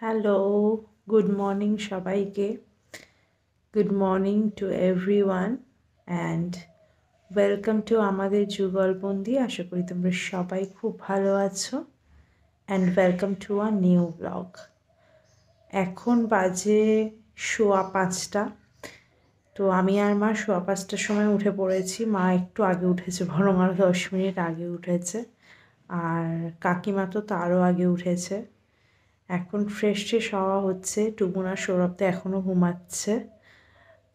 Hello, good morning সবাইকে। Good morning to everyone and welcome to আমাদের যুগলবন্দি। আশা করি তোমরা সবাই খুব ভালো আছো and welcome to a new blog. এখন বাজে 5:15। তো আমি আর মা 5:15টার সময় উঠে পড়েছি। মা একটু আগে উঠেছে, বরং আরও 10 মিনিট আগে উঠেছে, আর কাকিমা তো তারও আগে উঠেছে। এখন ফ্রেশ হওয়া হচ্ছে। টুকুন আর সৌরভ তো এখনও ঘুমাচ্ছে,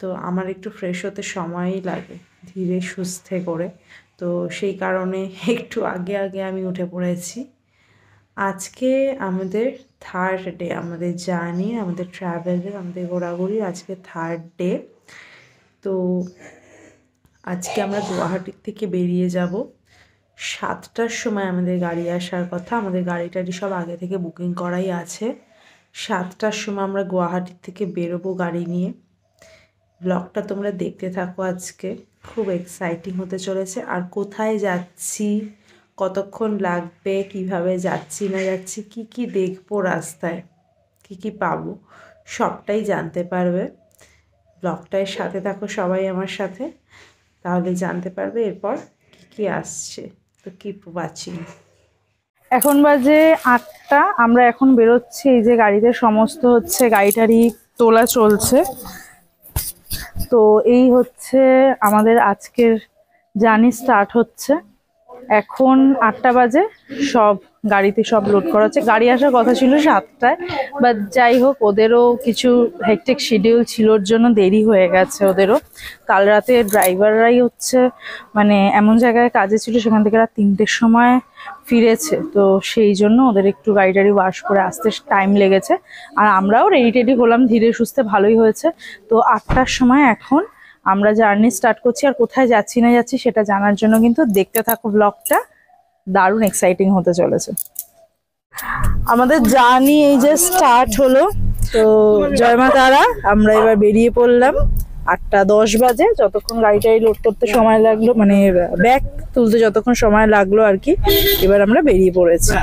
তো আমার একটু ফ্রেশ হতে সময়ই লাগে ধীরে সুস্থে করে। তো সেই কারণে একটু আগে আগে আমি উঠে পড়েছি। আজকে আমাদের থার্ড ডে, আমাদের জার্নি, আমাদের ট্রাভেলের, আমাদের ঘোরাঘুরির আজকে থার্ড ডে। তো আজকে আমরা গুয়াহাটির থেকে বেরিয়ে যাব 7টার সময়। আমাদের গাড়ি আসার কথা, আমাদের গাড়ি টাড়ি সব আগে থেকে বুকিং করাই আছে। 7টার সময় আমরা গুয়াহাটির থেকে বেরোবো গাড়ি নিয়ে। ব্লগটা তোমরা দেখতে থাকো, আজকে খুব এক্সাইটিং হতে চলেছে। আর কোথায় যাচ্ছি, কতক্ষণ লাগবে, কিভাবে যাচ্ছি না যাচ্ছি, কি কি দেখবো রাস্তায়, কি কি পাবো, সবটাই জানতে পারবে। ব্লগটার সাথে থাকো সবাই আমার সাথে, তাহলে জানতে পারবে এরপর কি কি আসছে। তো কিপ ওয়াচিং। এখন বাজে 8টা। আমরা এখন বেরোচ্ছি। এই যে গাড়িতে সমস্ত হচ্ছে গাড়িটারি তোলা চলছে। তো এই হচ্ছে আমাদের আজকের জার্নি স্টার্ট হচ্ছে। এখন 8টা বাজে, সব গাড়িতে সব লোড করা হচ্ছে। গাড়ি আসার কথা ছিল 7টায়, বাট যাই হোক, ওদেরও কিছু হেক্টিক শিডিউল ছিল, ওর জন্য দেরি হয়ে গেছে ওদেরও। কাল রাতে ড্রাইভাররাই হচ্ছে মানে এমন জায়গায় কাজে ছিল, সেখান থেকে রাত 3টের সময় ফিরেছে। তো সেই জন্য ওদের একটু গাড়ি টাড়ি ওয়াশ করে আসতে টাইম লেগেছে। আর আমরাও রেডি টেডি হলাম ধীরে সুস্থে, ভালোই হয়েছে। তো 8টার সময় এখন আমরা জার্নি স্টার্ট করছি। আর কোথায় যাচ্ছি না যাচ্ছি সেটা জানার জন্য কিন্তু দেখতে থাকো ব্লগটা, দারুণ এক্সাইটিং হতে চলেছে। আমাদের জার্নি এই যে স্টার্ট হলো। তো জয় মা তারা, আমরা এবার বেরিয়ে পড়লাম। 8টা 10 বাজে, যতক্ষণ গাড়িটাই লোড করতে সময় লাগলো, মানে ব্যাগ তুলতে যতক্ষণ সময় লাগলো আর কি, এবার আমরা বেরিয়ে পড়েছি।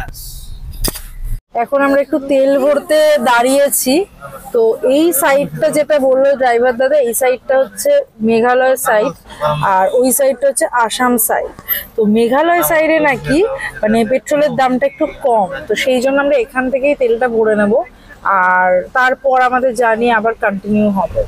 এখন আমরা একটু তেল ভরতে দাঁড়িয়েছি। তো এই সাইডটা যেটা বললো ড্রাইভার দাদা, এই সাইডটা হচ্ছে মেঘালয় সাইড, আর ওই সাইডটা হচ্ছে আসাম সাইড। তো মেঘালয় সাইডে নাকি মানে পেট্রোলের দামটা একটু কম, তো সেই জন্য আমরা এখান থেকেই তেলটা ভরে নেব, আর তারপর আমাদের জার্নি আবার কন্টিনিউ হবে।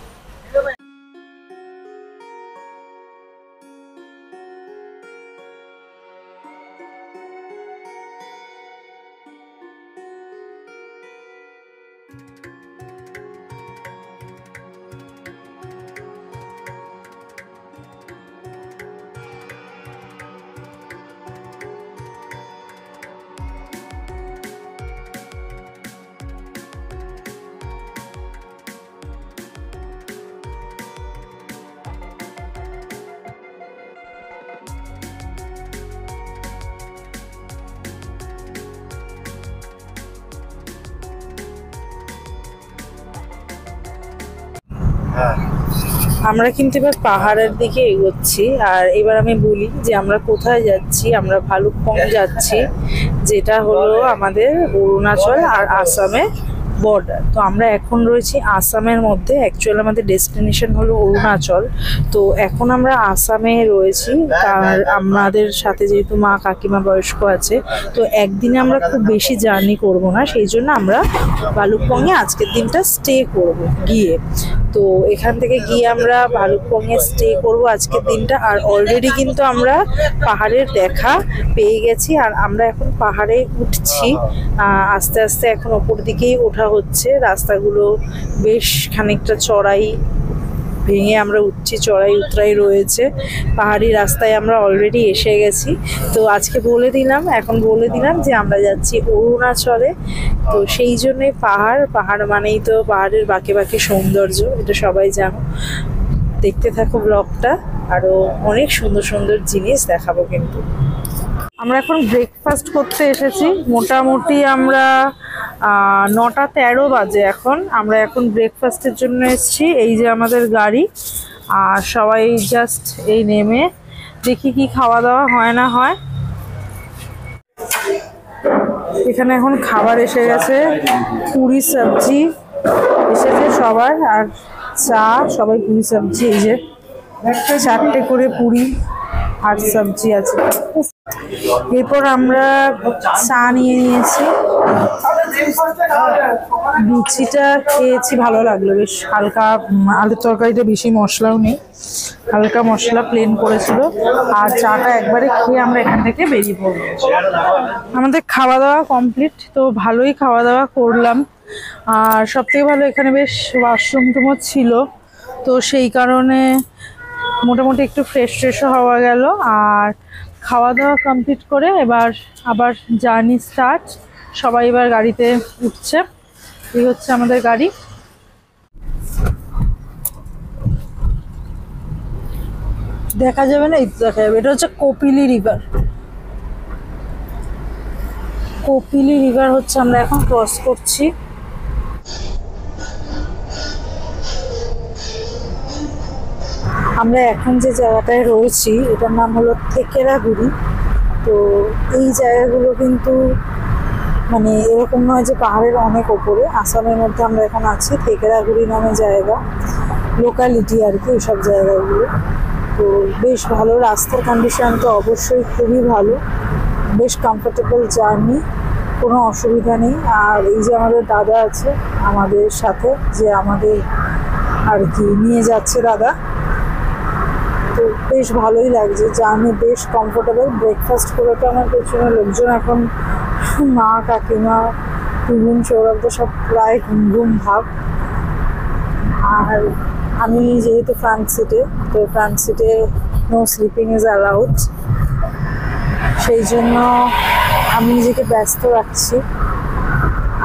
আমরা কিন্তু এবার পাহাড়ের দিকে এগোচ্ছি। আর এবার আমি বলি যে আমরা কোথায় যাচ্ছি। আমরা ভালুকপং যাচ্ছি, যেটা হলো আমাদের অরুণাচল আর আসামের বর্ডার। তো আমরা এখন রয়েছি আসামের মধ্যে, অ্যাকচুয়ালি আমাদের ডেস্টিনেশন হলো অরুণাচল। তো এখন আমরা আসামে রয়েছি, আর আমাদের সাথে যেহেতু মা কাকিমা বয়স্ক আছে, তো একদিনে আমরা খুব বেশি জার্নি করব না, সেই জন্য আমরা ভালুকপংয়ে আজকের দিনটা স্টে করব গিয়ে। তো এখান থেকে গিয়ে আমরা ভালুকপংয়ে স্টে করব আজকের দিনটা। আর অলরেডি কিন্তু আমরা পাহাড়ের দেখা পেয়ে গেছি, আর আমরা এখন পাহাড়ে উঠছি। আস্তে আস্তে এখন ওপর দিকেই ওঠা হচ্ছে। রাস্তাগুলো বেশ খানিকটা চড়াই ভেঙে আমরা উঠছি, চড়াই উতরাই রয়েছে। পাহাড়ি রাস্তায় আমরা অলরেডি এসে গেছি। তো আজকে বলে দিলাম যে আমরা যাচ্ছি অরুণাচলে। তো সেই জন্যই পাহাড় মানেই তো পাহাড়ের বাঁকে বাঁকে সৌন্দর্য, এটা সবাই জানো। দেখতে থাকো ব্লগটা, আরো অনেক সুন্দর সুন্দর জিনিস দেখাবো কিন্তু। আমরা এখন ব্রেকফাস্ট করতে এসেছি। মোটামুটি আমরা 9টা 13 বাজে এখন। আমরা এখন ব্রেকফাস্টের জন্য এসেছি। এই যে আমাদের গাড়ি, আর সবাই জাস্ট এই নেমে দেখি কি খাওয়া দাওয়া হয় না হয়। এখানে এখন খাবার এসে গেছে, পুরি সবজি এসেছে সবার, আর চা। সবাই পুরি সবজি, এই যে 4টে করে পুরি আর সবজি আছে। এরপর আমরা চা নিয়ে নিয়েছি, লুচিটা খেয়েছি, ভালো লাগলো, বেশ হালকা। আলুর তরকারিতে বেশি মশলাও নেই, হালকা মশলা প্লেন করেছিল। আর চাটা একবারে খেয়ে আমরা এখান থেকে বেরিয়ে পড়বো। আমাদের খাওয়া দাওয়া কমপ্লিট, তো ভালোই খাওয়া দাওয়া করলাম। আর সব থেকে ভালো এখানে বেশ ওয়াশরুম টুমও ছিল, তো সেই কারণে মোটামুটি একটু ফ্রেশও হওয়া গেল। আর খাওয়া দাওয়া কমপ্লিট করে এবার আবার জার্নি স্টার্ট। সবাই এবার গাড়িতে উঠছে, এই হচ্ছে আমাদের গাড়ি। দেখা যাবে না, এই দেখা যাবে। এটা হচ্ছে কপিলি রিভার। কপিলি রিভার হচ্ছে আমরা এখন ক্রস করছি। আমরা এখন যে জায়গাটায় রয়েছি এটার নাম হলো থেকেরাগুড়ি। তো এই জায়গাগুলো কিন্তু মানে এরকম নয় যে পাহাড়ের অনেক ওপরে। আসামের মধ্যে আমরা এখন আছি, থেকেরাগুড়ি নামে জায়গা, লোকালিটি আর কি এইসব জায়গাগুলো। তো বেশ ভালো, রাস্তার কন্ডিশন তো অবশ্যই খুবই ভালো, বেশ কমফোর্টেবল জার্নি, কোনো অসুবিধা নেই। আর এই যে আমাদের দাদা আছে আমাদের সাথে, যে আমাদের আর কি নিয়ে যাচ্ছে দাদা, তো বেশ ভালোই লাগছে জার্নি, বেশ কমফোর্টেবল। ব্রেকফাস্ট করে তো আমার পেছনে লোকজন এখন, মা কাকিমা টুগুন সৌরভ তো সব প্রায় ঘুম ঘুম ভাব। আর আমি যেহেতু ফ্রন্ট সিটে, তো ফ্রন্ট সিটে নো স্লিপিং ইজ অ্যালাউড, সেই জন্য আমি নিজেকে ব্যস্ত রাখছি।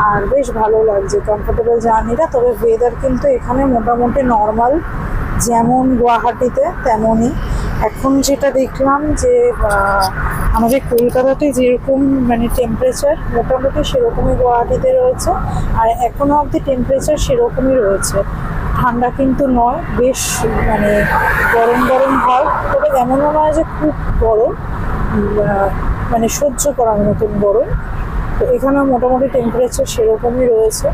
আর বেশ ভালো লাগছে, কমফোর্টেবল জার্নিটা। তবে ওয়েদার কিন্তু এখানে মোটামুটি নর্মাল, যেমন গুয়াহাটিতে তেমনই। এখন যেটা দেখলাম যে আমাদের কলকাতাতে যেরকম মানে টেম্পারেচার মোটামুটি সেরকমই গুয়াহাটিতে রয়েছে। আর এখনো অবধি টেম্পারেচার সেরকমই রয়েছে, ঠান্ডা কিন্তু নয়, বেশ মানে গরম গরম ভাব। তবে এমনও নয় যে খুব গরম, মানে সহ্য করার মতন গরম। তো এখানে মোটামুটি টেম্পারেচার সেরকমই রয়েছে।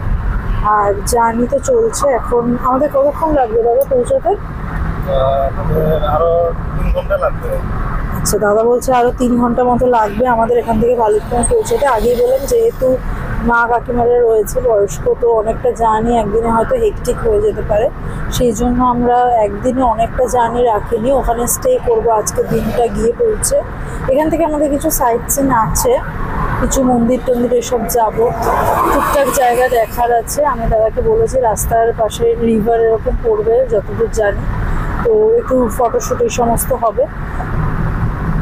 আর জার্নি তো চলছে। এখন আমাদের কতক্ষণ লাগবে দাদা পৌঁছাতে? আরো 3 ঘন্টা লাগবে। আচ্ছা, দাদা বলছে আরো 3 ঘন্টা মতো লাগবে আমাদের এখান থেকে ভালুকপুং পৌঁছাতে। আগেই বললাম যেহেতু মা কাকিমারা রয়েছে বয়স্ক, তো অনেকটা জার্নি একদিনে হয়তো হেকটিক হয়ে যেতে পারে, সেই জন্য আমরা একদিনে অনেকটা জার্নি রাখিনি, ওখানে স্টে করব আজকে দিনটা গিয়ে পৌঁছে। এখান থেকে আমাদের কিছু সাইট সিন আছে, কিছু মন্দির টন্দির এসব যাব, টুকটাক জায়গা দেখার আছে। আমি দাদাকে বলেছি রাস্তার পাশে রিভার এরকম পড়বে যতদূর জানি, তো একটু ফটোশ্যুট এই সমস্ত হবে।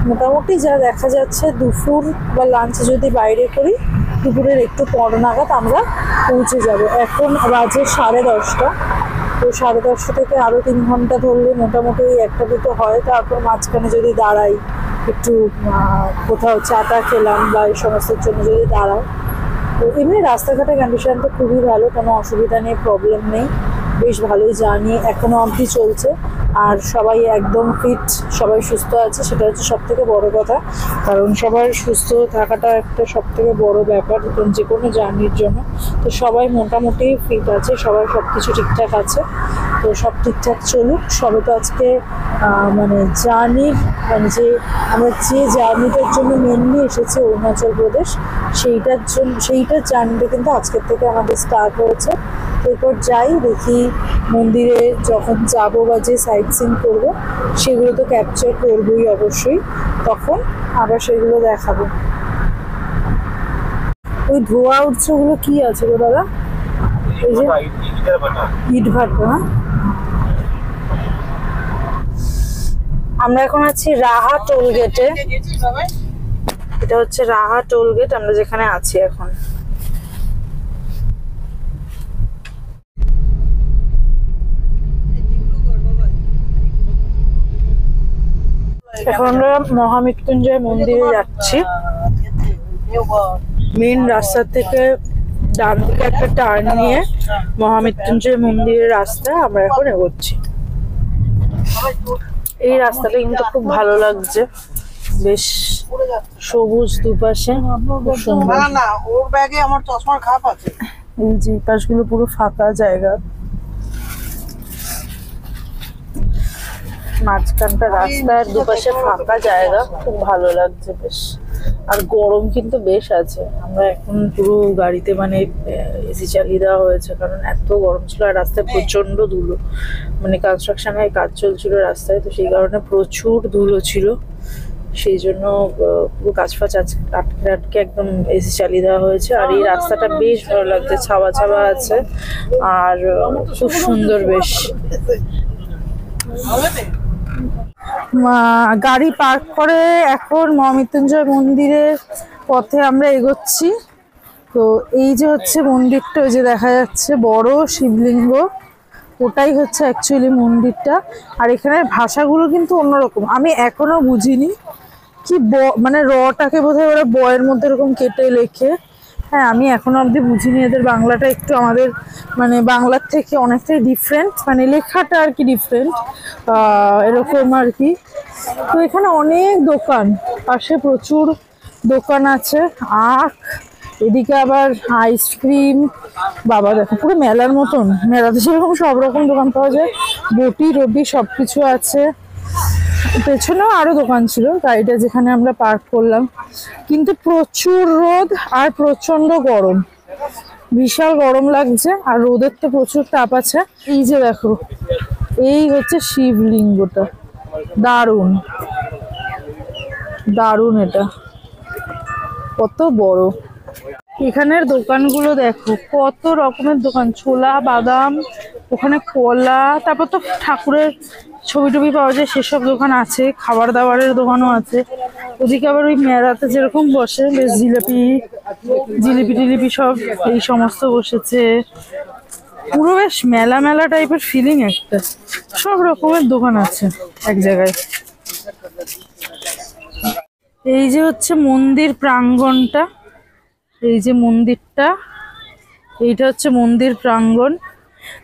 মোটামুটি যা দেখা যাচ্ছে দুপুর বা লাঞ্চ যদি বাইরে করি, দুপুরের একটু পর নাগাদ আমরা পৌঁছে যাব। এখন বাজে 10:30, তো 10:30 থেকে আরও 3 ঘন্টা ধরলে মোটামুটি 1টা-2টো হয়। তারপর মাঝখানে যদি দাঁড়াই একটু কোথাও চাটা খেলাম বা এই সমস্তের জন্য যদি দাঁড়াই। তো এমনি রাস্তাঘাটের কন্ডিশন তো খুবই ভালো, কোনো অসুবিধা নেই, প্রবলেম নেই, বেশ ভালোই জার্নি এখনো অবধি চলছে। আর সবাই একদম ফিট, সবাই সুস্থ আছে, সেটা হচ্ছে সব থেকে বড় কথা। কারণ সবার সুস্থ থাকাটা একটা সব থেকে বড় ব্যাপার যে কোনো জার্নির জন্য। তো সবাই মোটামুটি ফিট আছে, সবাই সব কিছু ঠিকঠাক আছে, তো সব ঠিকঠাক চলুক। সবে তো আজকে মানে জার্নির মানে যে আমরা যে জার্নিটার জন্য মেনলি এসেছি অরুণাচল প্রদেশ, সেইটার জার্নিটা কিন্তু আজকের থেকে আমাদের স্টার্ট হয়েছে। এরপর যাই দেখি মন্দিরে যখন যাব বা যে সাইট সিন করবো সেগুলো তো ক্যাপচার করবোই অবশ্যই, তখন আবার সেগুলো দেখাবো। ওই ধোয়া উঠছে ওগুলো কি আছে গো দাদা? এই যে ইট ভাটা। না, আমরা এখন আছি রাহা টোল গেটে। এটা হচ্ছে রাহা টোল গেট, আমরা যেখানে আছি এখন। এখন আমরা মহামৃত্যুঞ্জয় মন্দিরে যাচ্ছি। মেন রাস্তা থেকে ডান দিকে একটা টার্ন নিয়ে মহামৃত্যুঞ্জয় মন্দিরের রাস্তা আমরা এখন এগোচ্ছি। এই রাস্তাটা কিন্তু খুব ভালো লাগছে, বেশ সবুজ দুপাশে, খুব সুন্দর। না না, ওর ব্যাগে আমার চশমার খাপ আছে। এই যে পাশগুলো পুরো ফাঁকা জায়গা, মাঝখানটা রাস্তার দুপাশে ফাঁকা জায়গা, খুব ভালো লাগছে বেশ। আর গরম কিন্তু বেশ আছে। আমরা এখন পুরো গাড়িতে মানে এসি চালিয়ে দেওয়া হয়েছে, কারণ এত গরম ছিল। আর রাস্তায় প্রচন্ড ধুলো, মানে কনস্ট্রাকশনের কাজ চলছিল রাস্তায়, তো সেই কারণে প্রচুর ধুলো ছিল। সেই জন্য পুরো কাজ ফাজ আটকে আটকে একদম এসি চালিয়ে দেওয়া হয়েছে। আর এই রাস্তাটা বেশ ভালো লাগছে, ছাওয়া ছাওয়া আছে আর খুব সুন্দর বেশ। গাড়ি পার্ক করে এখন মহামৃত্যুঞ্জয় মন্দিরের পথে আমরা এগোচ্ছি। তো এই যে হচ্ছে মন্দিরটা, ওই যে দেখা যাচ্ছে বড় শিবলিঙ্গ, ওটাই হচ্ছে অ্যাকচুয়ালি মন্দিরটা। আর এখানের ভাষাগুলো কিন্তু অন্যরকম, আমি এখনো বুঝিনি কি মানে রটাকে বোধহয় ওরা বয়ের মধ্যে এরকম কেটে লেখে। হ্যাঁ, আমি এখনো অবধি বুঝিনি। এদের বাংলাটা একটু আমাদের মানে বাংলার থেকে অনেকটাই ডিফারেন্ট, মানে লেখাটা আর কি ডিফারেন্ট, এরকম আর কি। তো এখানে অনেক দোকান, পাশে প্রচুর দোকান আছে। আখ, এদিকে আবার আইসক্রিম, বাবা দেখো পুরো মেলার মতন। মেলাতে সেরকম সব রকম দোকান পাওয়া যায়, বটি রটি সবকিছু আছে। পেছনেও আরো দোকান ছিল গাড়িটা যেখানে আমরা পার্ক করলাম। কিন্তু প্রচুর রোদ আর প্রচন্ড গরম, বিশাল গরম লাগছে। আর রোদের তো প্রচুর তাপ আছে। এই যে দেখো, এই হচ্ছে শিবলিঙ্গটা, দারুণ দারুণ, এটা কত বড়। এখানের দোকানগুলো দেখো, কত রকমের দোকান, ছোলা বাদাম, ওখানে কলা, তারপর তো ঠাকুরের ছবি টবি পাওয়া যায় সেসব দোকান আছে, খাবার দাবারের দোকানও আছে। ওদিকে আবার ওই মেলাতে যেরকম বসে বেশ জিলিপি টিলিপি সব এই সমস্ত বসেছে। পুরো বেশ মেলা মেলা টাইপের ফিলিং একটা, সব রকমের দোকান আছে এক জায়গায়। এই যে হচ্ছে মন্দির প্রাঙ্গণটা, এই যে মন্দিরটা, এইটা হচ্ছে মন্দির প্রাঙ্গণ।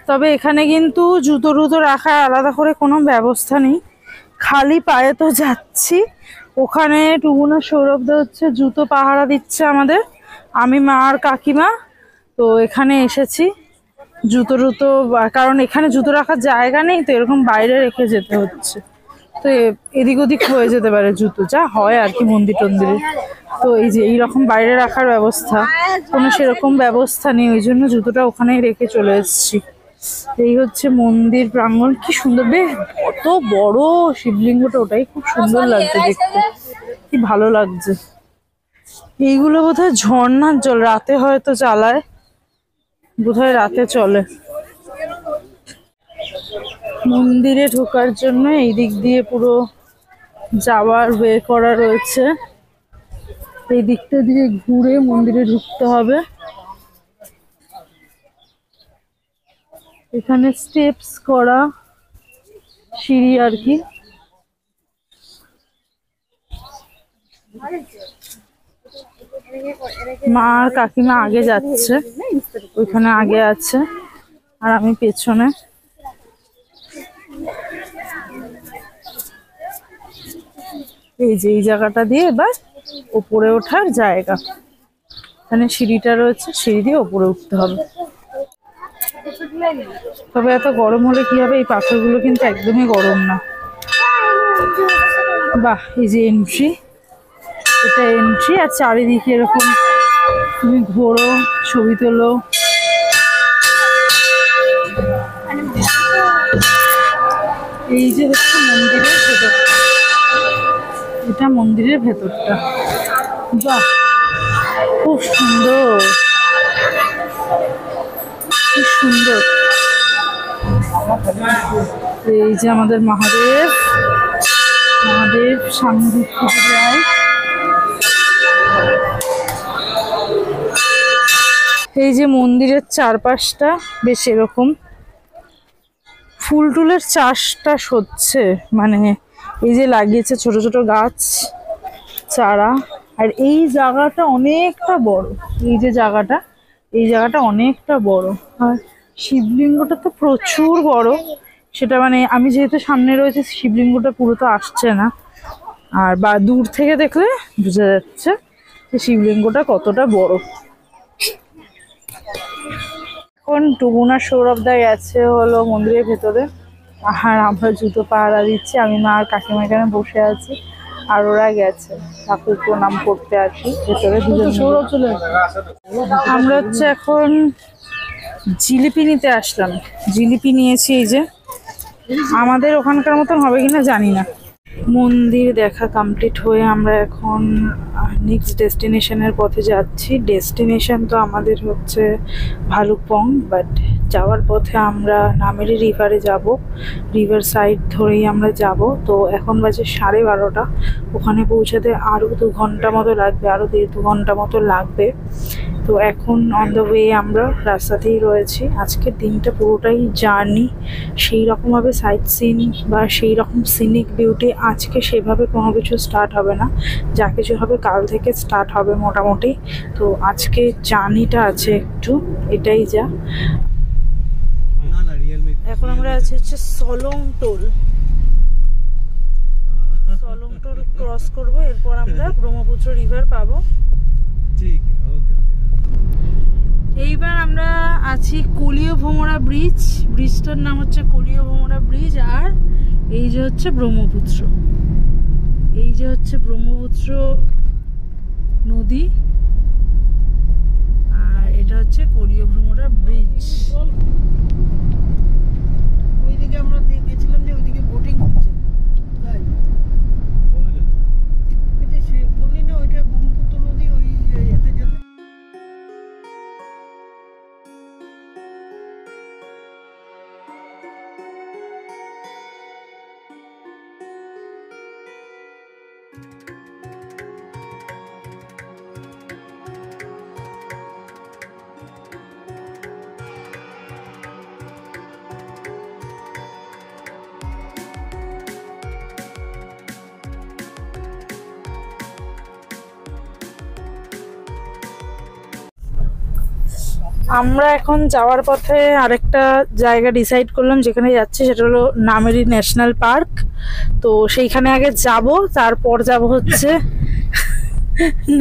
তবে এখানে কিন্তু জুতো টুতো রাখার আলাদা করে কোনো ব্যবস্থা নেই, খালি পায়ে তো যাচ্ছি। ওখানে টুকুনা সৌরভদা হচ্ছে জুতো পাহারা দিচ্ছে আমাদের, আমি মা আর কাকিমা। তো এখানে এসেছি জুতো টুতো, কারণ এখানে জুতো রাখার জায়গা নেই, তো এরকম বাইরে রেখে যেতে হচ্ছে। তো এদিক ওদিক হয়ে যেতে পারে জুতো, যা হয় আর কি মন্দির টন্দিরে। তো এই যে এইরকম বাইরে রাখার ব্যবস্থা, কোনো সেরকম ব্যবস্থা নেই, ওই জন্য জুতোটা ওখানেই রেখে চলে এসেছি। এই হচ্ছে মন্দির প্রাঙ্গণ, কি সুন্দর, বেশ কত বড় শিবলিঙ্গটা, ওটাই খুব সুন্দর লাগছে দেখতে, কি ভালো লাগছে। এইগুলো বোধহয় ঝর্ণার জল, রাতে হয়তো চালায়, বোধহয় রাতে চলে। মন্দিরে ঢোকার জন্য এই দিক দিয়ে পুরো যাওয়ার ওয়ে করা রয়েছে, এই দিকটা দিয়ে ঘুরে মন্দিরে ঢুকতে হবে। এখানে স্টেপস করা সিঁড়ি আর কি। মা আর কাকিমা আগে যাচ্ছে, ওইখানে আগে আছে, আর আমি পেছনে। এই যে এই জায়গাটা দিয়ে এবার উপরে ওঠার জায়গা, এখানে সিঁড়িটা রয়েছে, সিঁড়ি দিয়ে উপরে উঠতে হবে। তবে এত গরম হলে কি হবে, এই পাথরগুলো কিন্তু একদমই গরম না। বাহ, এই যে এন্ট্রি, এটা এন্ট্রি, আর চারিদিকে এরকম তুমি ঘোরো, ছবি তোলো। এই যে হচ্ছে মন্দিরের ভেতরটা, এটা মন্দিরের ভেতরটা, বাহ খুব সুন্দর, খুব সুন্দর। এই যে আমাদের মহাদেব, মহাদেব সামনে দিকে যায়। এই যে মন্দিরের চারপাশটা বেশ এরকম ফুল টুলের চাষটা হচ্ছে, মানে এই যে লাগিয়েছে ছোট ছোট গাছ চারা। আর এই জায়গাটা অনেকটা বড়, এই যে জায়গাটা, এই জায়গাটা অনেকটা বড়। আর শিবলিঙ্গটা তো প্রচুর বড়, সেটা মানে আমি যেহেতু সামনে রয়েছে শিবলিঙ্গটা পুরো তো আসছে না। আর বা দূর থেকে দেখলে বোঝা যাচ্ছে যে শিবলিঙ্গটা কতটা বড়। এখন টুবুনা সৌরভ দা গেছে হলো মন্দিরের ভেতরে, আর আমরা জুতো পাহারা দিচ্ছি। আমি মা আর কাকিমা এখানে বসে আছি, আর ওরা গেছে ঠাকুর প্রণাম করতে আর কি ভেতরে দুজন। সৌরভ চলে আমরা হচ্ছে এখন জিলিপি নিতে আসলাম। জিলিপি নিয়েছি, এই যে আমাদের ওখানকার মতন হবে কিনা জানি না। মন্দির দেখা কমপ্লিট হয়ে আমরা এখন নেক্সট ডেস্টিনেশনের পথে যাচ্ছি। ডেস্টিনেশন তো আমাদের হচ্ছে ভালুকপং, বাট যাওয়ার পথে আমরা নামেরি রিভারে যাব। রিভার সাইড ধরেই আমরা যাব। তো এখন বাজে 12:30। ওখানে পৌঁছাতে আরও 2 ঘন্টা মতো লাগবে, আরও 1.5-2 ঘন্টা মতো লাগবে। তো এখন অন দ্য ওয়ে আমরা রাস্তাতেই রয়েছি। আজকের দিনটা পুরোটাই জার্নি। সেই রকমভাবে সাইট সিন বা সেই রকম সিনিক বিউটি আজকে সেভাবে কোনো কিছু স্টার্ট হবে না, যা কিছু হবে কাল থেকে স্টার্ট হবে মোটামুটি। তো আজকে জার্নিটা আছে একটু, এটাই যা। এখন আমরা আছি হচ্ছে সলং টোল। সলং টোল ক্রস করবো, এরপর আমরা ব্রহ্মপুত্র রিভার পাবো। এইবার আমরা আছি কলিয় ভোমরা ব্রিজ। ব্রিজটার নাম হচ্ছে কলিয় ভোমরা ব্রিজ। আর এই যে হচ্ছে ব্রহ্মপুত্র, এই যে হচ্ছে ব্রহ্মপুত্র নদী, আর এটা হচ্ছে কলিয় ভোমরা ব্রিজ। ওইদিকে আমরা গেছিলাম যে ওইদিকে বোটিং হচ্ছে, তাই এটা সে বললি না ওইটা ব্রহ্মপুত্র নদী, ওই এতে যেতে। আমরা এখন যাওয়ার পথে আরেকটা জায়গা ডিসাইড করলাম যেখানে যাচ্ছি, সেটা হলো নামেরি ন্যাশনাল পার্ক। তো সেইখানে আগে যাব, তারপর যাব হচ্ছে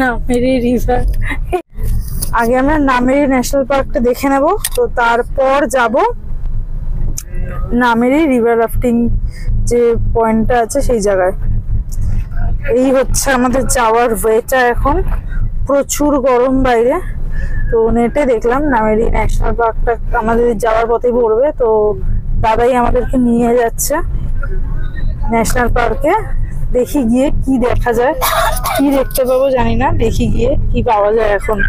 নামেরি রিভার। আগে আমরা নামেরি ন্যাশনাল পার্কটা দেখে নেব, তো তারপর যাব নামেরি রিভার রাফটিং যে পয়েন্টটা আছে সেই জায়গায়। এই হচ্ছে আমাদের যাওয়ার ওয়েটা। এখন প্রচুর গরম বাইরে। তো নেটে দেখলাম নামেরি ন্যাশনাল পার্কটা আমাদের যাওয়ার পথে পড়বে। তো দাদাই আমাদেরকে নিয়ে যাচ্ছে ন্যাশনাল পার্কে। দেখি গিয়ে কি দেখা যায়, কি দেখতে পাবো জানি না, দেখি গিয়ে কি পাওয়া যায় এখন।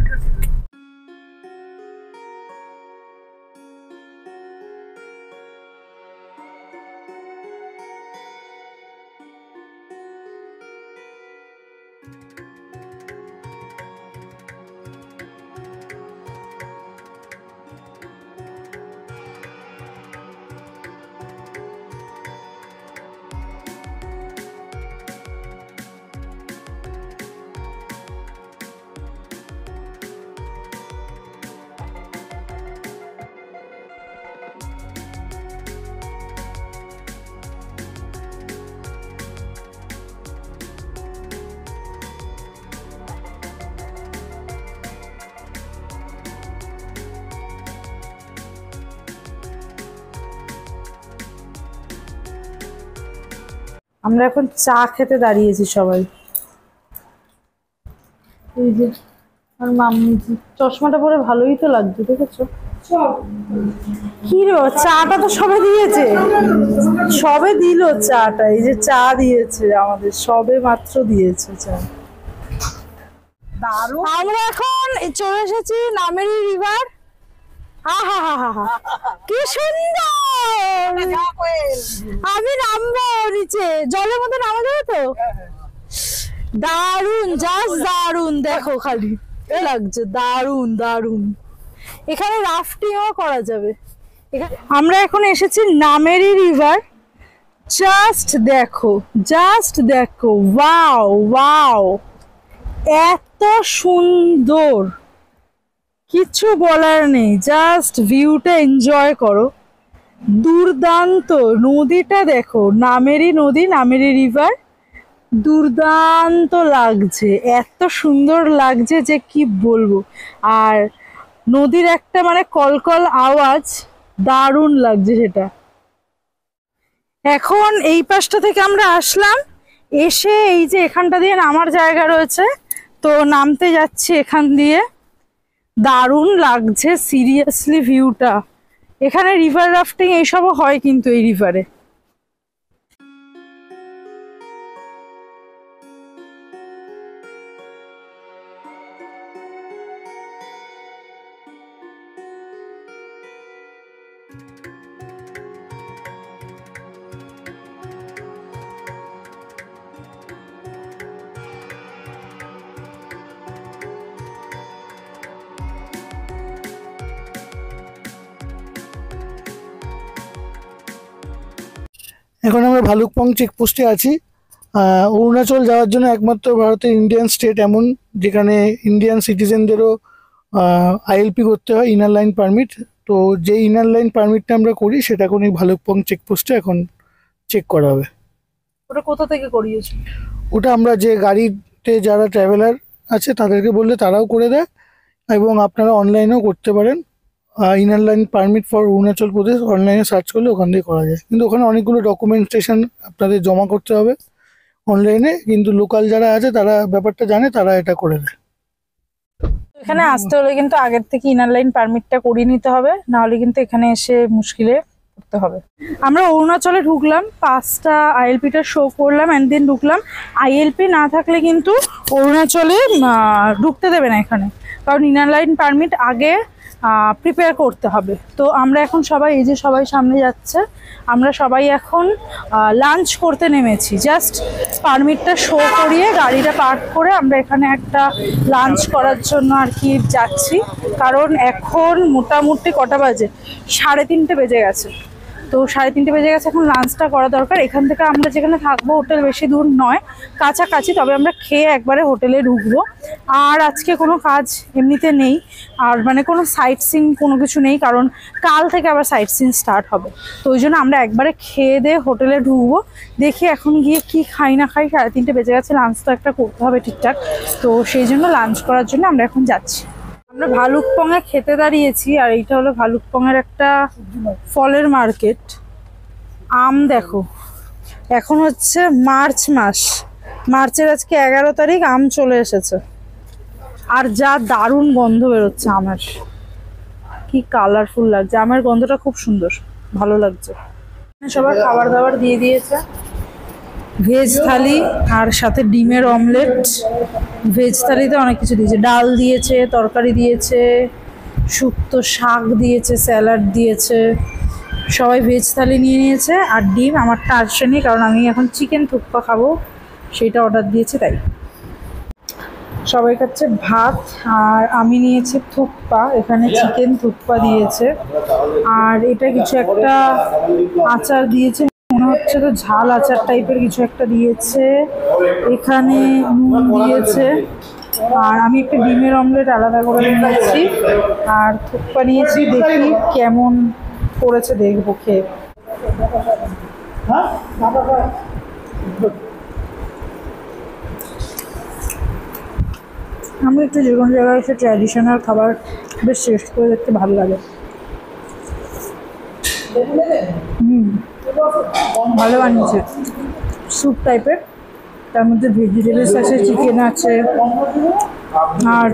আমরা এখন চা খেতে দাঁড়িয়েছি সবাই। এই যে আর মাম্মি, চশমাটা পরে ভালোই তো লাগছে, দেখেছো? কি রে, চাটা তো সবে দিয়েছে, সবে দিল চাটা। এই যে চা দিয়েছে আমাদের, সবে মাত্র দিয়েছে চা। আমরা এখন চলে এসেছি নামেরি রিভার। হা হা হা হা হা, কি সুন্দর! আমি নামবো নিচে, জলের মধ্যে নামা যাবে তো? দারুন, জাস্ট দারুন, দেখো খালি লাগছে, দারুন দারুন। এখানে রাফটিংও করা যাবে। আমরা এখন এসেছি নামেরি রিভার। জাস্ট দেখো, জাস্ট দেখো, ওয়াও ওয়াও, এত সুন্দর, কিছু বলার নেই। জাস্ট ভিউটা এনজয় করো, দুর্দান্ত। নদীটা দেখো, নামেরি নদী, নামেরি রিভার, দুর্দান্ত লাগছে, এত সুন্দর লাগছে যে কি বলবো। আর নদীর একটা মানে কলকল আওয়াজ, দারুণ লাগছে সেটা। এখন এই পাশটা থেকে আমরা আসলাম, এসে এই যে এখানটা দিয়ে নামার জায়গা রয়েছে, তো নামতে যাচ্ছি এখান দিয়ে। দারুণ লাগছে সিরিয়াসলি ভিউটা। এখানে রিভার রাফটিং এইসবও হয় কিন্তু এই রিভারে। এখন আমরা ভালুকপং চেকপোস্টে আছি। অরুণাচল যাওয়ার জন্য একমাত্র ভারতের ইন্ডিয়ান স্টেট এমন যেখানে ইন্ডিয়ান সিটিজেনদেরও আইএলপি করতে হয়, ইনার লাইন পারমিট। তো যে ইনার লাইন পারমিটটা আমরা করি সেটা এখন এই ভালুকপং চেকপোস্টে এখন চেক করা হবে। ওটা কোথা থেকে করিয়েছো? ওটা আমরা যে গাড়িতে যারা ট্রাভেলার আছে তাদেরকে বললে তারাও করে দেয়, এবং আপনারা অনলাইনেও করতে পারেন। Inner line permit for Arunachal Pradesh অনলাইনে সার্চ করলে ওখান থেকে করা যায়, কিন্তু ওখানে অনেকগুলো ডকুমেন্টেশন আপনাদের জমা করতে হবে অনলাইনে, কিন্তু লোকাল যারা আছে তারা ব্যাপারটা জানে, তারা এটা করে দেয়। এখানে আসতে হলে কিন্তু আগের থেকে ইনার লাইন পারমিটটা করিয়ে নিতে হবে, না হলে কিন্তু এখানে এসে মুশকিলে পড়তে হবে। আমরা অরুণাচলে ঢুকলাম, 5টা আইএলপিটা শো করলাম অ্যান্ড দেন ঢুকলাম। আইএলপি না থাকলে কিন্তু অরুণাচলে ঢুকতে দেবে না এখানে, কারণ ইনার লাইন পারমিট আগে প্রিপেয়ার করতে হবে। তো আমরা এখন সবাই, এই যে সবাই সামনে যাচ্ছে, আমরা সবাই এখন লাঞ্চ করতে নেমেছি। জাস্ট পারমিটটা শো করিয়ে গাড়িটা পার্ক করে আমরা এখানে একটা লাঞ্চ করার জন্য আর কি যাচ্ছি। কারণ এখন মোটামুটি কটা বাজে, 3:30 বেজে গেছে। তো 3:30 বেজে গেছে, এখন লাঞ্চটা করা দরকার। এখান থেকে আমরা যেখানে থাকবো হোটেল বেশি দূর নয়, কাছাকাছি, তবে আমরা খেয়ে একবারে হোটেলে ঢুকবো। আর আজকে কোনো কাজ এমনিতে নেই, আর মানে কোনো সাইট সিন কোনো কিছু নেই, কারণ কাল থেকে আবার সাইট সিন স্টার্ট হবে। তো ওই জন্য আমরা একবারে খেয়ে দিয়ে হোটেলে ঢুকবো। দেখি এখন গিয়ে কি খাই না খাই, 3:30 বেজে গেছে, লাঞ্চ তো একটা করতে হবে ঠিকঠাক। তো সেই জন্য লাঞ্চ করার জন্য আমরা এখন যাচ্ছি। আমরা ভালুকপংয়ে খেতে দাঁড়িয়েছি, আর এইটা হলো ভালুকপংয়ের একটা ফলের মার্কেট। আম দেখো, এখন হচ্ছে মার্চ মাস, মার্চের আজকে 11 তারিখ, আম চলে এসেছে। আর যা দারুণ গন্ধ বেরোচ্ছে আমের, কি কালারফুল লাগছে, আমের গন্ধটা খুব সুন্দর, ভালো লাগছে। সবার খাবার দাবার দিয়ে দিয়েছে, ভেজ থালি আর সাথে ডিমের অমলেট। ভেজ থালিতে অনেক কিছু দিয়েছে, ডাল দিয়েছে, তরকারি দিয়েছে, শুক্তো শাক দিয়েছে, স্যালাড দিয়েছে। সবাই ভেজ থালি নিয়ে নিয়েছে, আর ডিম আমারটা আসেনি, কারণ আমি এখন চিকেন থুপ্পা খাবো, সেটা অর্ডার দিয়েছে তাই। সবাই খাচ্ছে ভাত, আর আমি নিয়েছি থুপ্পা, এখানে চিকেন থুপ্পা দিয়েছে। আর এটা কিছু একটা আচার দিয়েছে, মনে হচ্ছে তো ঝাল আচার টাইপের কিছু একটা দিয়েছে। এখানে নুন দিয়েছে, আর আমি একটা ডিমের অমলেট আলাদা করে নিয়েছি, আর থুপ্পা নিয়েছি। দেখি কেমন করেছে, দেখবো খেয়ে। আমি একটু যে কোনো জায়গায় এসে ট্র্যাডিশনাল খাবার বেশ টেস্ট করে দেখতে ভালো লাগে। ভালো বানিয়েছে, স্যুপ টাইপের, তার মধ্যে ভেজিটেবলস আছে, চিকেন আছে, আর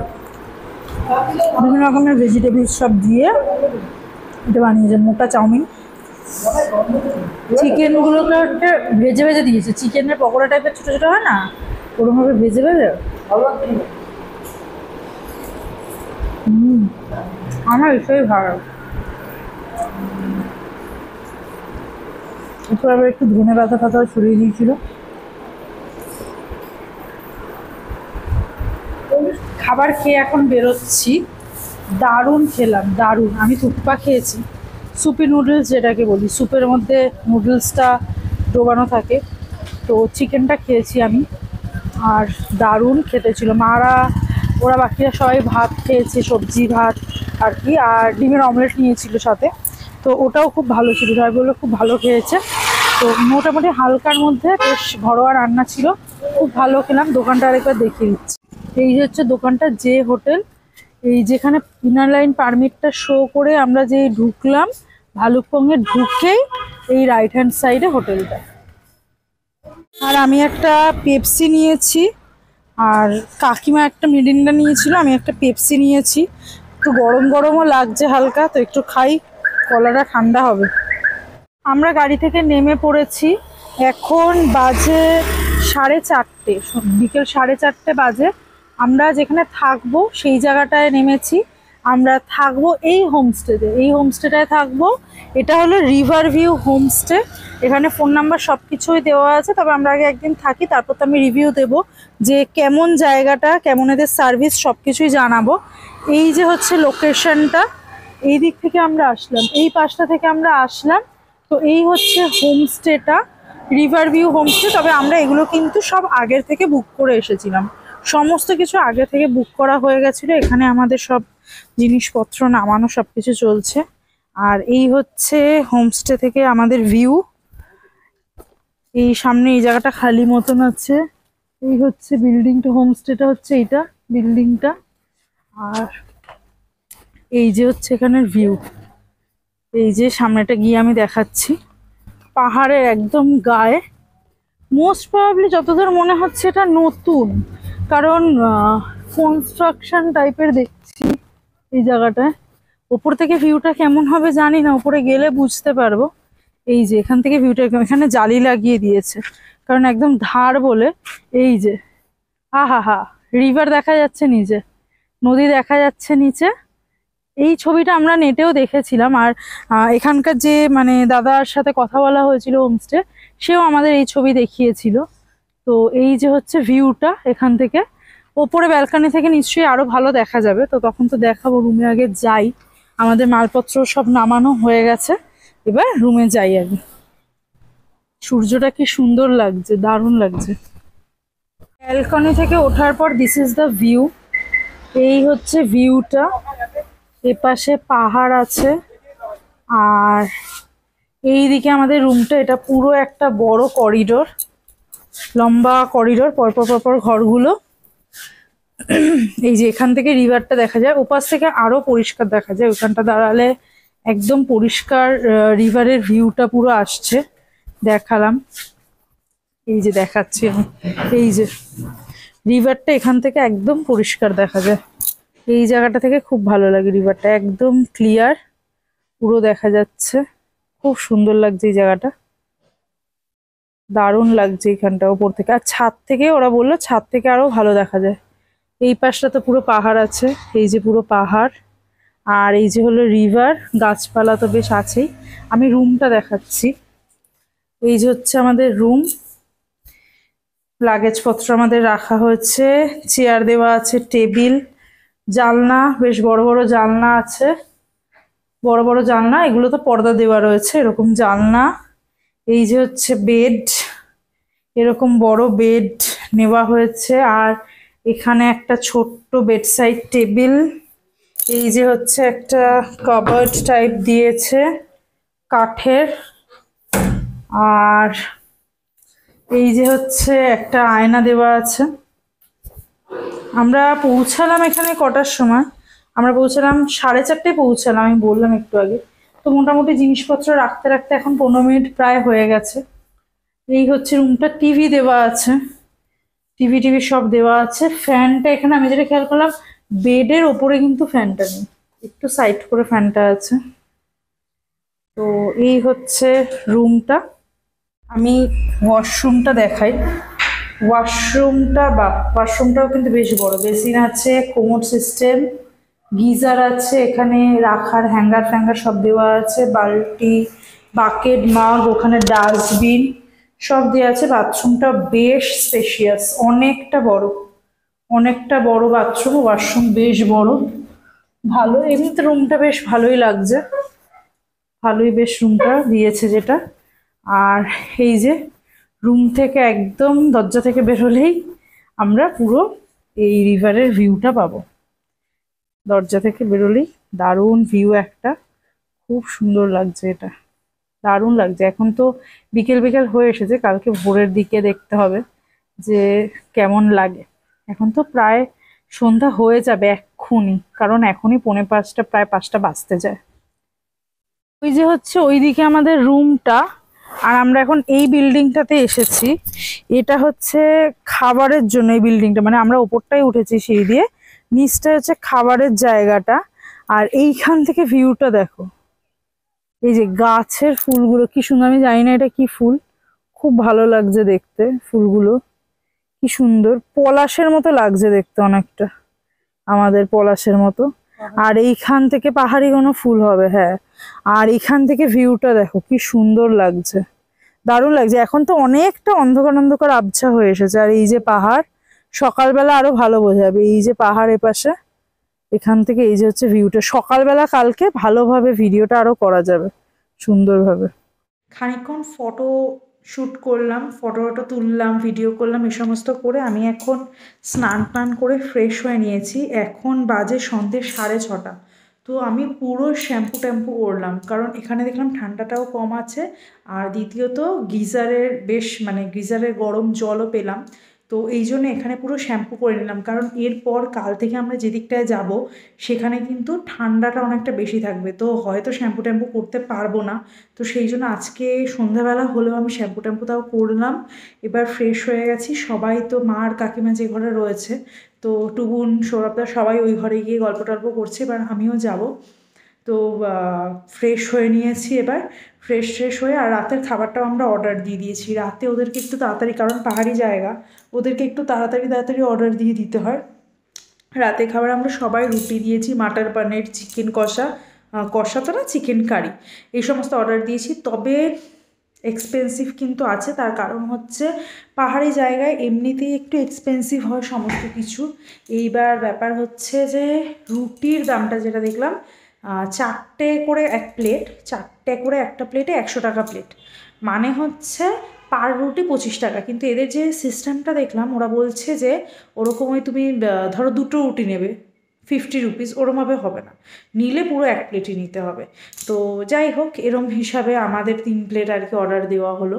বিভিন্ন রকমের ভেজিটেবলস সব দিয়ে এটা বানিয়েছে। মোটা চাউমিন, চিকেনগুলোকে একটা ভেজে ভেজে দিয়েছে, চিকেনের পকোড়া টাইপের ছোটো ছোটো হয় না, ওরকমভাবে ভেজে ভেজে। আমার এটাই ভালো। এরপর আবার একটু ধনে পাতা ফাতাও ছড়িয়ে দিয়েছিল। খাবার খেয়ে এখন বেরোচ্ছি, দারুণ খেলাম, দারুণ। আমি থুপ্পা খেয়েছি, সুপি নুডলস যেটাকে বলি, স্যুপের মধ্যে নুডলসটা ডোবানো থাকে, তো চিকেনটা খেয়েছি আমি, আর দারুণ খেতে ছিল। মারা ওরা বাকিরা সবাই ভাত খেয়েছে, সবজি ভাত আর কি, আর ডিমের অমলেট নিয়েছিল সাথে, তো ওটাও খুব ভালো ছিল, সবাই বললো খুব ভালো খেয়েছে। তো মোটামুটি হালকার মধ্যে বেশ ঘরোয়া রান্না ছিল, খুব ভালো খেলাম। দোকানটা আরেকবার দেখিয়ে দিচ্ছি। এই যে হচ্ছে দোকানটা, যে হোটেল, এই যেখানে ইনার লাইন পারমিটটা শো করে আমরা যে ঢুকলাম ভালুকপংয়ে, ঢুকেই এই রাইট হ্যান্ড সাইডে হোটেলটা। আর আমি একটা পেপসি নিয়েছি, আর কাকিমা একটা মিরিন্ডা নিয়েছিল, আমি একটা পেপসি নিয়েছি। একটু গরম গরমও লাগছে হালকা, তো একটু খাই, গলাটা ঠান্ডা হবে। আমরা গাড়ি থেকে নেমে পড়েছি, এখন বাজে 4:30, বিকেল 4:30 বাজে। আমরা যেখানে থাকবো সেই জায়গাটায় নেমেছি। আমরা থাকবো এই হোমস্টেতে, এই হোমস্টেটায় থাকবো। এটা হলো রিভার ভিউ হোমস্টে। এখানে ফোন নাম্বার সব কিছুই দেওয়া আছে, তবে আমরা আগে একদিন থাকি, তারপর তো আমি রিভিউ দেবো যে কেমন জায়গাটা, কেমন এদের সার্ভিস, সব কিছুই জানাবো। এই যে হচ্ছে লোকেশনটা, এই দিক থেকে আমরা আসলাম, এই পাশটা থেকে আমরা আসলাম। তো এই হচ্ছে হোমস্টেটা, রিভার ভিউ হোমস্টে। তবে আমরা এগুলো কিন্তু সব আগের থেকে বুক করে এসেছিলাম, সমস্ত কিছু আগে থেকে বুক করা হয়ে গেছিলো। এখানে আমাদের সব জিনিসপত্র নামানো সব কিছু চলছে। আর এই হচ্ছে হোমস্টে থেকে আমাদের ভিউ। এই সামনে এই জায়গাটা খালি মতন আছে, এই হচ্ছে বিল্ডিংটা, হোমস্টেটা হচ্ছে এইটা বিল্ডিংটা। আর এই যে হচ্ছে এখানের ভিউ, এই যে সামনেটা গিয়ে আমি দেখাচ্ছি, পাহাড়ের একদম গায়ে। মোস্ট প্রবাবলি যতদূর মনে হচ্ছে এটা নতুন, কারণ কনস্ট্রাকশন টাইপের দেখছি এই জায়গাটায়। ওপর থেকে ভিউটা কেমন হবে জানি না, উপরে গেলে বুঝতে পারবো। এই যে এখান থেকে ভিউটা, এখানে জালি লাগিয়ে দিয়েছে কারণ একদম ধার বলে। এই যে আহা হা, রিভার দেখা যাচ্ছে নিচে, নদী দেখা যাচ্ছে নিচে। এই ছবিটা আমরা নেটেও দেখেছিলাম। আর এখানকার যে মানে দাদার সাথে কথা বলা হয়েছিল হোমস্টে, সেও আমাদের এই ছবি দেখিয়েছিল। তো এই যে হচ্ছে ভিউটা এখান থেকে, ওপরে ব্যালকনি থেকে নিশ্চয়ই আরো ভালো দেখা যাবে। তো তখন তো দেখাবো, রুমে আগে যাই। আমাদের মালপত্র সব নামানো হয়ে গেছে, এবার রুমে যাই আগে। সূর্যটা কি সুন্দর লাগছে, দারুণ লাগছে। ব্যালকনি থেকে ওঠার পর দিস ইজ দ্য ভিউ। এই হচ্ছে ভিউটা, এপাশে পাহাড় আছে, আর এইদিকে আমাদের রুমটা। এটা পুরো একটা বড় করিডোর, লম্বা করিডোর, পরপর পরপর ঘরগুলো। এই যে এখান থেকে রিভারটা দেখা যায়, ওপাশ থেকে আরো পরিষ্কার দেখা যায়। ওখানটা দাঁড়ালে একদম পরিষ্কার রিভারের ভিউটা পুরো আসছে। দেখালাম, এই যে দেখাচ্ছি আমি, এই যে রিভারটা এখান থেকে একদম পরিষ্কার দেখা যায়। এই জায়গাটা থেকে খুব ভালো লাগে, রিভারটা একদম ক্লিয়ার পুরো দেখা যাচ্ছে। খুব সুন্দর লাগছে এই জায়গাটা, দারুণ লাগছে এখানটা ওপর থেকে। আর ছাদ থেকে, ওরা বললো ছাদ থেকে আরো ভালো দেখা যায়। এই পাশটা তো পুরো পাহাড় আছে, এই যে পুরো পাহাড়, আর এই যে হলো রিভার, গাছপালা তো বেশ আছেই। আমি রুমটা দেখাচ্ছি। এই যে হচ্ছে আমাদের রুম, লাগেজপত্র আমাদের রাখা হয়েছে, চেয়ার দেওয়া আছে, টেবিল, জানলা, বেশ বড় বড় জানলা আছে, বড় বড় জানলা। এগুলো তো পর্দা দেওয়া রয়েছে, এরকম জানলা। এই যে হচ্ছে বেড, এরকম বড় বেড নেওয়া হয়েছে। আর এখানে একটা ছোট্ট বেডসাইড টেবিল। এই যে হচ্ছে একটা কাবার্ড টাইপ দিয়েছে কাঠের। আর এই যে হচ্ছে একটা আয়না দেওয়া আছে। আমরা পৌঁছালাম এখানে কটার সময়? আমরা পৌঁছালাম 4:30 পৌঁছালাম, আমি বললাম একটু আগে। তো মোটামুটি জিনিসপত্র রাখতে রাখতে এখন 15 মিনিট প্রায় হয়ে গেছে। এই হচ্ছে রুমটা, টিভি দেওয়া আছে, টিভি সব দেওয়া আছে। ফ্যানটা এখানে আমি যেটা খেয়াল করলাম, বেডের ওপরে কিন্তু ফ্যানটা নেই, একটু সাইড করে ফ্যানটা আছে। তো এই হচ্ছে রুমটা। আমি ওয়াশরুমটা দেখাই। ওয়াশরুমটাও কিন্তু বেশ বড়, বেসিন আছে, কোমোড সিস্টেম, গিজার আছে, এখানে রাখার হ্যাঙ্গার ফ্যাঙ্গার সব দেওয়া আছে, বালতি, বাকেট, মাগ, ওখানে ডাস্টবিন সব দেওয়া আছে। বাথরুমটা বেশ স্পেশিয়াস, অনেকটা বড় বাথরুম। ওয়াশরুম বেশ বড়, ভালো। এমনিতে রুমটা বেশ ভালোই লাগছে, ভালোই বেশ রুমটা দিয়েছে যেটা। আর এই যে রুম থেকে একদম দরজা থেকে বেরোলেই আমরা পুরো এই রিভারের ভিউটা পাবো। দরজা থেকে বেরোলেই দারুণ ভিউ একটা, খুব সুন্দর লাগছে এটা। দারুণ লাগছে। এখন তো বিকেল বিকেল হয়ে এসেছে, কালকে ভোরের দিকে দেখতে হবে যে কেমন লাগে। এখন তো প্রায় সন্ধ্যা হয়ে যাবে এক্ষুনি, কারণ এখনই 4:45 প্রায় 5টা বাজতে যায়। ওই যে হচ্ছে ওইদিকে আমাদের রুমটা, আর আমরা এখন এই বিল্ডিংটাতে এসেছি। এটা হচ্ছে খাবারের জন্য এই বিল্ডিংটা, মানে আমরা ওপরটাই উঠেছি সিঁড়ি দিয়ে, নিচটা হচ্ছে খাবারের জায়গাটা। আর এইখান থেকে ভিউটা দেখো, এই যে গাছের ফুলগুলো কি সুন্দর, আমি জানি না এটা কি ফুল, খুব ভালো লাগছে দেখতে ফুলগুলো, কি সুন্দর পলাশের মতো লাগছে দেখতে, অনেকটা আমাদের পলাশের মতো। আর এইখান থেকে পাহাড়ি কোনো ফুল হবে, হ্যাঁ। আর এইখান থেকে ভিউটা দেখো কি সুন্দর লাগছে, দারুণ লাগছে। এখন তো অনেকটা অন্ধকার অন্ধকার আবছা হয়ে এসেছে, আর এই যে পাহাড়, সকালবেলা আরো ভালো বোঝা যাবে। এই যে পাহাড় এপাশে, এখান থেকে এই যে হচ্ছে ভিউটা, সকালবেলা কালকে ভালোভাবে ভিডিওটা আরো করা যাবে সুন্দরভাবে। খানিকক্ষণ ফটো শ্যুট করলাম, ফটো তুললাম, ভিডিও করলাম, এই সমস্ত করে আমি এখন স্নান টান করে ফ্রেশ হয়ে নিয়েছি। এখন বাজে সন্ধ্যে 6:30। তো আমি পুরো শ্যাম্পু ট্যাম্পু করলাম, কারণ এখানে দেখলাম ঠান্ডাটাও কম আছে, আর দ্বিতীয়ত গিজারের গিজারের গরম জলও পেলাম। তো এই জন্য এখানে পুরো শ্যাম্পু করে নিলাম, কারণ এরপর কাল থেকে আমরা যে দিকটায় যাব সেখানে কিন্তু ঠান্ডাটা অনেকটা বেশি থাকবে, তো হয়তো শ্যাম্পু ট্যাম্পু করতে পারবো না। তো সেই জন্য আজকে সন্ধ্যাবেলা হলেও আমি শ্যাম্পু ট্যাম্পু তাও করলাম। এবার ফ্রেশ হয়ে গেছি। সবাই তো মা আর কাকিমা যে ঘরে রয়েছে, তো টুবুন সৌরভদা সবাই ওই ঘরে গিয়ে গল্প টল্প করছে, এবার আমিও যাব। তো ফ্রেশ হয়ে নিয়েছি, এবার ফ্রেশ হয়ে আর রাতের খাবারটাও আমরা অর্ডার দিয়ে দিয়েছি। রাতে ওদেরকে একটু তাড়াতাড়ি, কারণ পাহাড়ি জায়গা, ওদেরকে একটু তাড়াতাড়ি অর্ডার দিয়ে দিতে হয়। রাতে খাবার আমরা সবাই রুটি দিয়েছি, মাটার পনির, চিকেন কষা, কষা তো না, চিকেন কারি, এই সমস্ত অর্ডার দিয়েছি। তবে এক্সপেন্সিভ কিন্তু আছে, তার কারণ হচ্ছে পাহাড়ি জায়গায় এমনিতেই একটু এক্সপেন্সিভ হয় সমস্ত কিছু। এইবার ব্যাপার হচ্ছে যে রুটির দামটা যেটা দেখলাম, 4টে করে এক প্লেট, 4টে করে একটা প্লেটে 100 টাকা প্লেট, মানে হচ্ছে পার রুটি 25 টাকা। কিন্তু এদের যে সিস্টেমটা দেখলাম, ওরা বলছে যে ওরকমই তুমি ধরো 2টো রুটি নেবে, 50 রুপিস, ওরমভাবে হবে না, নিলে পুরো এক প্লেটই নিতে হবে। তো যাই হোক, এরম হিসাবে আমাদের 3 প্লেট আর কি অর্ডার দেওয়া হলো।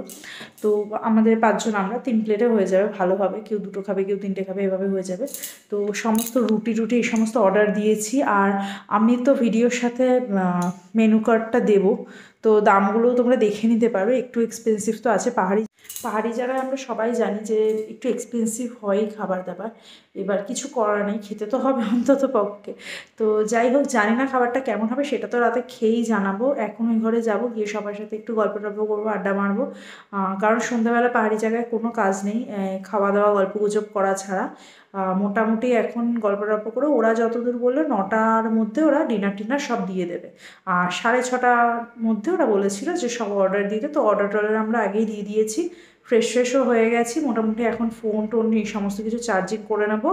তো আমাদের 5 জন, আমরা 3 প্লেটে হয়ে যাবে ভালোভাবে, কেউ 2টো খাবে, কেউ 3টে খাবে, এভাবে হয়ে যাবে। তো সমস্ত রুটি এই সমস্ত অর্ডার দিয়েছি। আর আমি তো ভিডিওর সাথে মেনু কার্ডটা দেবো, তো দামগুলো তোমরা দেখে নিতে পারো। একটু এক্সপেন্সিভ তো আছে, পাহাড়ি জায়গায় আমরা সবাই জানি যে একটু এক্সপেন্সিভ হয় খাবার দাবার, এবার কিছু করার নেই, খেতে তো হবে অন্তত পক্ষে। তো যাই হোক, জানি না খাবারটা কেমন হবে, সেটা তো রাতে খেয়েই জানাবো। এখন ওই ঘরে যাবো, গিয়ে সবার সাথে একটু গল্প টল্প করবো, আড্ডা মারবো, কারণ সন্ধ্যাবেলা পাহাড়ি জায়গায় কোনো কাজ নেই, খাওয়া দাওয়া গল্প গুজব করা ছাড়া। মোটামুটি এখন গল্প টল্প করে ওরা যতদূর বললো 9টার মধ্যে ওরা ডিনার সব দিয়ে দেবে, আর 6:30টার মধ্যে ওরা বলেছিল যে সব অর্ডার দিতে। তো অর্ডার আমরা আগেই দিয়ে দিয়েছি, ফ্রেশও হয়ে গেছি মোটামুটি। এখন ফোন টোন এই সমস্ত কিছু চার্জিং করে নেবো,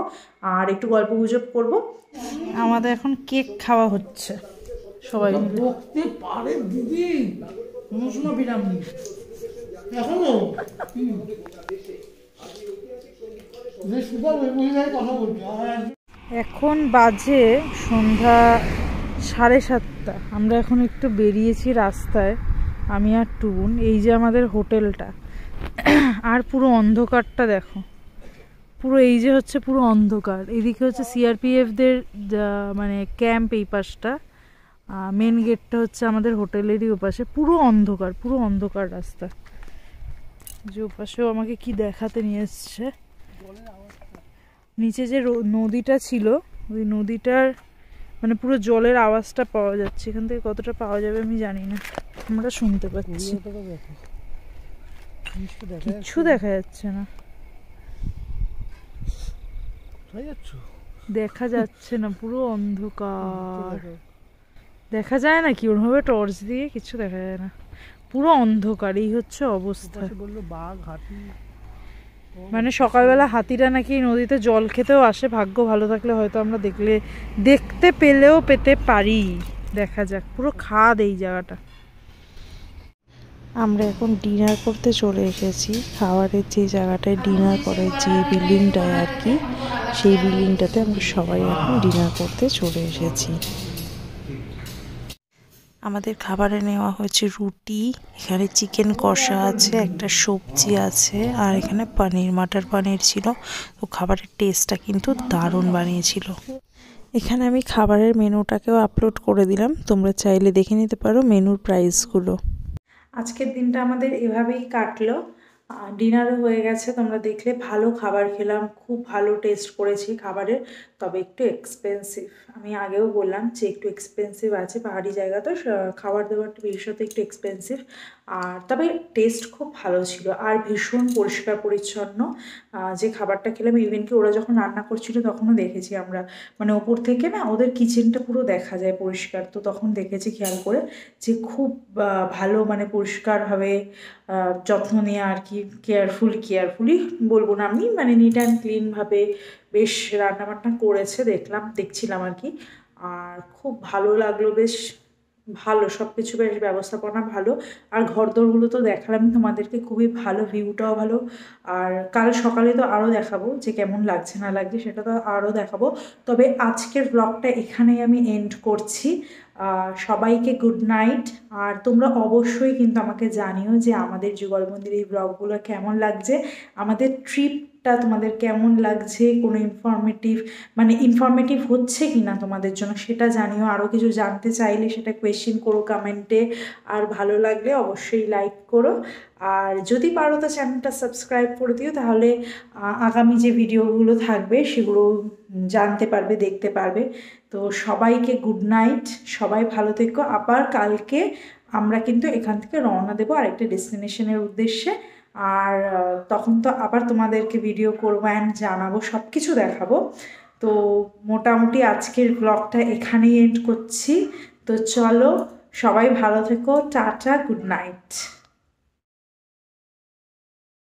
আর একটু গল্প গুজব করবো। আমাদের এখন কেক খাওয়া হচ্ছে সবাই বকতে পারে দিদি, মশলা বিরাম এখনো এখন বাজে সন্ধ্যা 7:30। আমরা এখন একটু বেরিয়েছি রাস্তায়, আমি আর টুন। এই যে আমাদের হোটেলটা, আর পুরো অন্ধকারটা দেখো, পুরো এই যে হচ্ছে পুরো অন্ধকার। এদিকে হচ্ছে সিআরপিএফদের মানে ক্যাম্প, এই পাশটা মেন গেটটা হচ্ছে আমাদের হোটেলেরই ওপাশে। পুরো অন্ধকার রাস্তা। যে ওপাশেও আমাকে কি দেখাতে নিয়ে এসছে, নিচে যে নদীটা ছিল, ওই নদীটার মানে পুরো জলের আওয়াজটা পাওয়া যাচ্ছে। এখান থেকে কতটা পাওয়া যাবে আমি জানি না, আমরা শুনতে পাচ্ছি। কিচ্ছু দেখা যাচ্ছে না, দেখা যাচ্ছে না, পুরো অন্ধকার। দেখা যায় না কি ওরভাবে টর্চ দিয়ে, কিছু দেখা যায় না, পুরো অন্ধকার। এই হচ্ছে অবস্থা। মানে সকালবেলা হাতিরা নাকি নদীতে জল খেতেও আসে, ভাগ্য ভালো থাকলে হয়তো আমরা দেখতে পেতে পারি। দেখা যাক, পুরো খাদ এই জায়গাটা। আমরা এখন ডিনার করতে চলে এসেছি। খাবারের যে জায়গাটায় ডিনার করে, যে বিল্ডিংটায় আর কি, সেই বিল্ডিংটাতে আমরা সবাই এখন ডিনার করতে চলে এসেছি। আমাদের খাবারে নেওয়া হয়েছে রুটি, এখানে চিকেন কষা আছে, একটা সবজি আছে, আর এখানে পনির মাটার পনির ছিল। তো খাবারের টেস্টটা কিন্তু দারুণ বানিয়েছিল। এখানে আমি খাবারের মেনুটাকেও আপলোড করে দিলাম, তোমরা চাইলে দেখে নিতে পারো মেনুর প্রাইসগুলো। আজকের দিনটা আমাদের এভাবেই কাটলো। ডিনারও হয়ে গেছে, তোমরা দেখলে। ভালো খাবার খেলাম, খুব ভালো টেস্ট করেছি খাবারের, তবে একটু এক্সপেন্সিভ। আমি আগেও বললাম যে একটু এক্সপেন্সিভ আছে, পাহাড়ি জায়গা তো খাবার দাবারটা ভীষণ একটু এক্সপেন্সিভ। আর তবে টেস্ট খুব ভালো ছিল আর ভীষণ পরিষ্কার পরিচ্ছন্ন। যে খাবারটা খেলাম, ইভেন কি ওরা যখন রান্না করছিল তখনও দেখেছি আমরা, মানে ওপর থেকে না ওদের কিচেনটা পুরো দেখা যায় পরিষ্কার। তো তখন দেখেছি খেয়াল করে যে খুব ভালো, মানে পরিষ্কারভাবে যত্ন নেওয়া আর কি, কেয়ারফুলি বলবো না আমি, মানে নিট অ্যান্ড ক্লিনভাবে বেশ রান্নাবান্না করেছে, দেখছিলাম আর কি। আর খুব ভালো লাগলো, বেশ ভালো সব কিছু, বেশ ব্যবস্থাপনা ভালো। আর ঘরদোরগুলো তো দেখালাম তোমাদেরকে, খুবই ভালো, ভিউটাও ভালো। আর কাল সকালে তো আরও দেখাবো যে কেমন লাগছে না লাগছে, সেটা তো আরও দেখাবো। তবে আজকের ব্লগটা এখানেই আমি এন্ড করছি। সবাইকে গুড নাইট। আর তোমরা অবশ্যই কিন্তু আমাকে জানিও যে আমাদের যুগলবন্দির এই ব্লগগুলো কেমন লাগছে, আমাদের ট্রিপটা তোমাদের কেমন লাগছে, কোনো ইনফরমেটিভ হচ্ছে কি না তোমাদের জন্য সেটা জানিও। আরও কিছু জানতে চাইলে সেটা কোয়েশ্চেন করো কমেন্টে। আর ভালো লাগলে অবশ্যই লাইক করো, আর যদি পারো তো চ্যানেলটা সাবস্ক্রাইব করে দিও, তাহলে আগামী যে ভিডিওগুলো থাকবে সেগুলো জানতে পারবে, দেখতে পারবে। তো সবাইকে গুড নাইট, সবাই ভালো থেকো। আবার কালকে আমরা কিন্তু এখান থেকে রওনা দেবো আরেকটা ডেস্টিনেশনের উদ্দেশ্যে। আর তখন তো আবার তোমাদেরকে ভিডিও করবো অ্যান্ড জানাবো, সব কিছু দেখাবো। তো মোটামুটি আজকের ব্লগটা এখানেই এন্ড করছি। তো চলো, সবাই ভালো থেকো, টাটা, গুড নাইট।